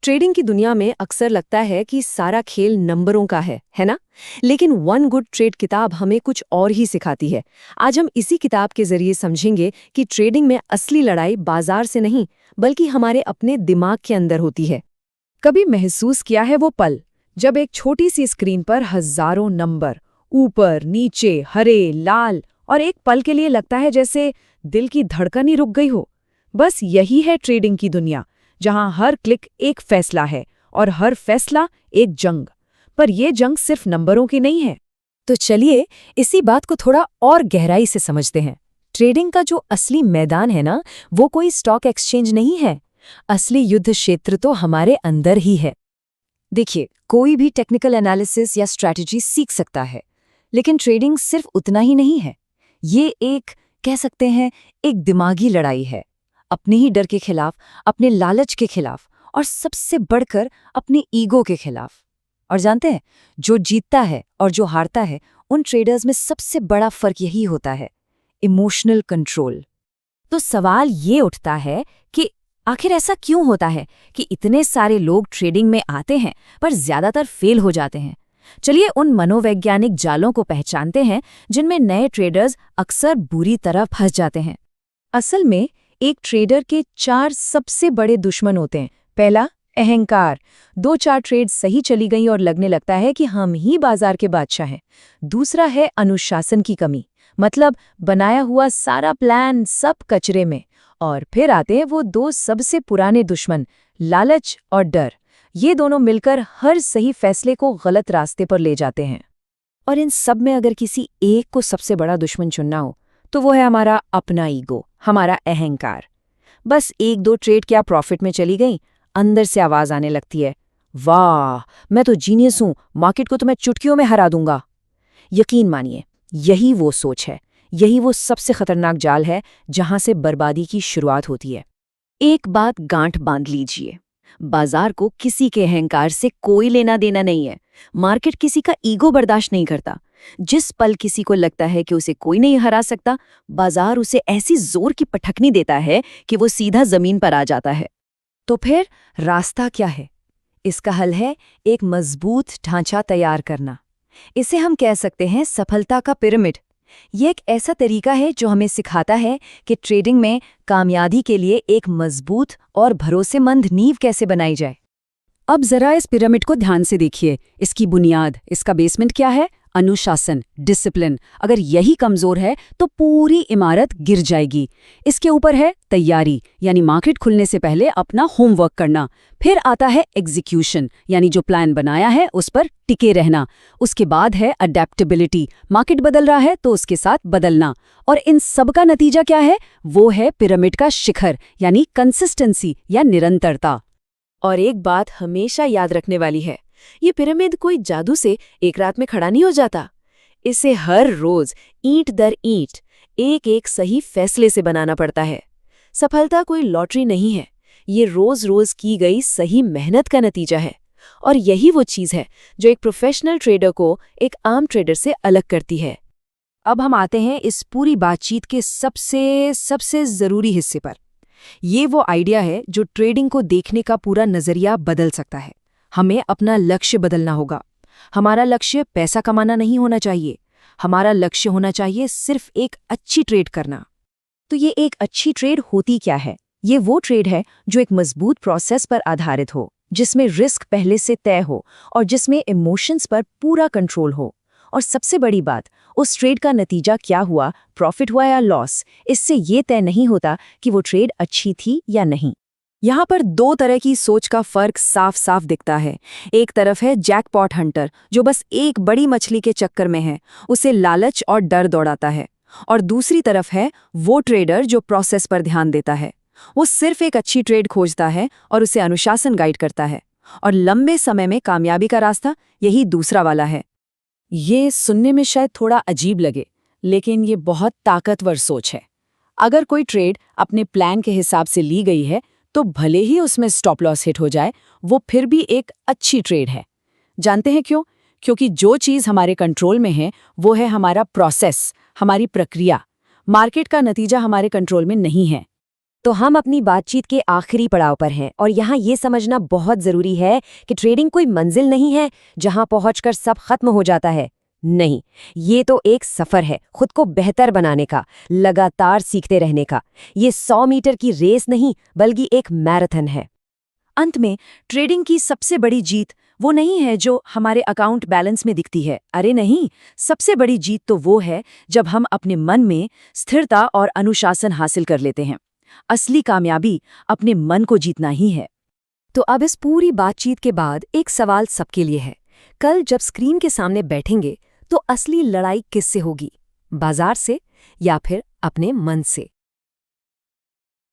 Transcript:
Trading की दुनिया में अक्सर लगता है कि सारा खेल नंबरों का है ना? लेकिन वन गुड ट्रेड किताब हमें कुछ और ही सिखाती है। आज हम इसी किताब के जरिए समझेंगे कि ट्रेडिंग में असली लड़ाई बाजार से नहीं, बल्कि हमारे अपने दिमाग के अंदर होती है। कभी महसूस किया है वो पल जब एक छोटी सी स्क्रीन पर हजारों नंबर ऊपर नीचे हरे लाल और एक पल के लिए लगता है जैसे दिल की धड़कन ही रुक गई हो। बस यही है ट्रेडिंग की दुनिया, जहां हर क्लिक एक फैसला है और हर फैसला एक जंग। पर यह जंग सिर्फ नंबरों की नहीं है। तो चलिए इसी बात को थोड़ा और गहराई से समझते हैं। ट्रेडिंग का जो असली मैदान है ना, वो कोई स्टॉक एक्सचेंज नहीं है। असली युद्ध क्षेत्र तो हमारे अंदर ही है। देखिए, कोई भी टेक्निकल एनालिसिस या स्ट्रैटेजी सीख सकता है, लेकिन ट्रेडिंग सिर्फ उतना ही नहीं है। ये एक, कह सकते हैं, एक दिमागी लड़ाई है। अपने ही डर के खिलाफ, अपने लालच के खिलाफ और सबसे बढ़कर अपने ईगो के खिलाफ। और जानते हैं, जो जीतता है और जो हारता है, उन ट्रेडर्स में सबसे बड़ा फर्क यही होता है, इमोशनल कंट्रोल। तो सवाल ये उठता है कि आखिर ऐसा क्यों होता है कि इतने सारे लोग ट्रेडिंग में आते हैं पर ज्यादातर फेल हो जाते हैं। चलिए उन मनोवैज्ञानिक जालों को पहचानते हैं जिनमें नए ट्रेडर्स अक्सर बुरी तरह फंस जाते हैं। असल में एक ट्रेडर के 4 सबसे बड़े दुश्मन होते हैं। पहला, अहंकार। 2-4 ट्रेड सही चली गई और लगने लगता है कि हम ही बाजार के बादशाह हैं। दूसरा है अनुशासन की कमी, मतलब बनाया हुआ सारा प्लान सब कचरे में। और फिर आते हैं वो 2 सबसे पुराने दुश्मन, लालच और डर। ये दोनों मिलकर हर सही फैसले को गलत रास्ते पर ले जाते हैं। और इन सब में अगर किसी एक को सबसे बड़ा दुश्मन चुनना हो, तो वो है हमारा अपना ईगो, हमारा अहंकार। बस 1-2 ट्रेड क्या प्रॉफिट में चली गई, अंदर से आवाज आने लगती है, वाह मैं तो जीनियस हूं, मार्केट को तो मैं चुटकियों में हरा दूंगा। यकीन मानिए, यही वो सोच है, यही वो सबसे खतरनाक जाल है जहां से बर्बादी की शुरुआत होती है। एक बात गांठ बांध लीजिए, बाजार को किसी के अहंकार से कोई लेना देना नहीं है। मार्केट किसी का ईगो बर्दाश्त नहीं करता। जिस पल किसी को लगता है कि उसे कोई नहीं हरा सकता, बाजार उसे ऐसी जोर की पटखनी देता है कि वो सीधा जमीन पर आ जाता है। तो फिर रास्ता क्या है? इसका हल है एक मजबूत ढांचा तैयार करना। इसे हम कह सकते हैं सफलता का पिरामिड। ये एक ऐसा तरीका है जो हमें सिखाता है कि ट्रेडिंग में कामयाबी के लिए एक मजबूत और भरोसेमंद नींव कैसे बनाई जाए। अब जरा इस पिरामिड को ध्यान से देखिए। इसकी बुनियाद, इसका बेसमेंट क्या है? अनुशासन, डिसिप्लिन। अगर यही कमजोर है तो पूरी इमारत गिर जाएगी। इसके ऊपर है तैयारी, यानी मार्केट खुलने से पहले अपना होमवर्क करना। फिर आता है एग्जीक्यूशन, यानी जो प्लान बनाया है उस पर टिके रहना। उसके बाद है अडेप्टेबिलिटी, मार्केट बदल रहा है तो उसके साथ बदलना। और इन सब का नतीजा क्या है? वो है पिरामिड का शिखर, यानी कंसिस्टेंसी या निरंतरता। और एक बात हमेशा याद रखने वाली है, ये पिरामिड कोई जादू से एक रात में खड़ा नहीं हो जाता। इसे हर रोज ईंट दर ईंट, एक एक सही फैसले से बनाना पड़ता है। सफलता कोई लॉटरी नहीं है, ये रोज रोज की गई सही मेहनत का नतीजा है। और यही वो चीज है जो एक प्रोफेशनल ट्रेडर को एक आम ट्रेडर से अलग करती है। अब हम आते हैं इस पूरी बातचीत के सबसे जरूरी हिस्से पर। ये वो आइडिया है जो ट्रेडिंग को देखने का पूरा नजरिया बदल सकता है। हमें अपना लक्ष्य बदलना होगा। हमारा लक्ष्य पैसा कमाना नहीं होना चाहिए। हमारा लक्ष्य होना चाहिए सिर्फ एक अच्छी ट्रेड करना। तो ये एक अच्छी ट्रेड होती क्या है? ये वो ट्रेड है जो एक मजबूत प्रोसेस पर आधारित हो, जिसमें रिस्क पहले से तय हो और जिसमें इमोशंस पर पूरा कंट्रोल हो। और सबसे बड़ी बात, उस ट्रेड का नतीजा क्या हुआ, प्रॉफिट हुआ या लॉस, इससे ये तय नहीं होता कि वो ट्रेड अच्छी थी या नहीं। यहाँ पर 2 तरह की सोच का फर्क साफ साफ दिखता है। एक तरफ है जैकपॉट हंटर, जो बस एक बड़ी मछली के चक्कर में है, उसे लालच और डर दौड़ाता है। और दूसरी तरफ है वो ट्रेडर जो प्रोसेस पर ध्यान देता है। वो सिर्फ एक अच्छी ट्रेड खोजता है और उसे अनुशासन गाइड करता है। और लंबे समय में कामयाबी का रास्ता यही दूसरा वाला है। ये सुनने में शायद थोड़ा अजीब लगे, लेकिन ये बहुत ताकतवर सोच है। अगर कोई ट्रेड अपने प्लान के हिसाब से ली गई है, तो भले ही उसमें स्टॉप लॉस हिट हो जाए, वो फिर भी एक अच्छी ट्रेड है। जानते हैं क्यों? क्योंकि जो चीज़ हमारे कंट्रोल में है वो है हमारा प्रोसेस, हमारी प्रक्रिया। मार्केट का नतीजा हमारे कंट्रोल में नहीं है। तो हम अपनी बातचीत के आखिरी पड़ाव पर हैं और यहाँ ये समझना बहुत ज़रूरी है कि ट्रेडिंग कोई मंजिल नहीं है जहाँ पहुँचकर सब खत्म हो जाता है। नहीं, ये तो एक सफ़र है खुद को बेहतर बनाने का, लगातार सीखते रहने का। ये 100 मीटर की रेस नहीं बल्कि एक मैराथन है। अंत में ट्रेडिंग की सबसे बड़ी जीत वो नहीं है जो हमारे अकाउंट बैलेंस में दिखती है। अरे नहीं, सबसे बड़ी जीत तो वो है जब हम अपने मन में स्थिरता और अनुशासन हासिल कर लेते हैं। असली कामयाबी अपने मन को जीतना ही है। तो अब इस पूरी बातचीत के बाद एक सवाल सबके लिए है। कल जब स्क्रीन के सामने बैठेंगे तो असली लड़ाई किससे होगी? बाजार से या फिर अपने मन से?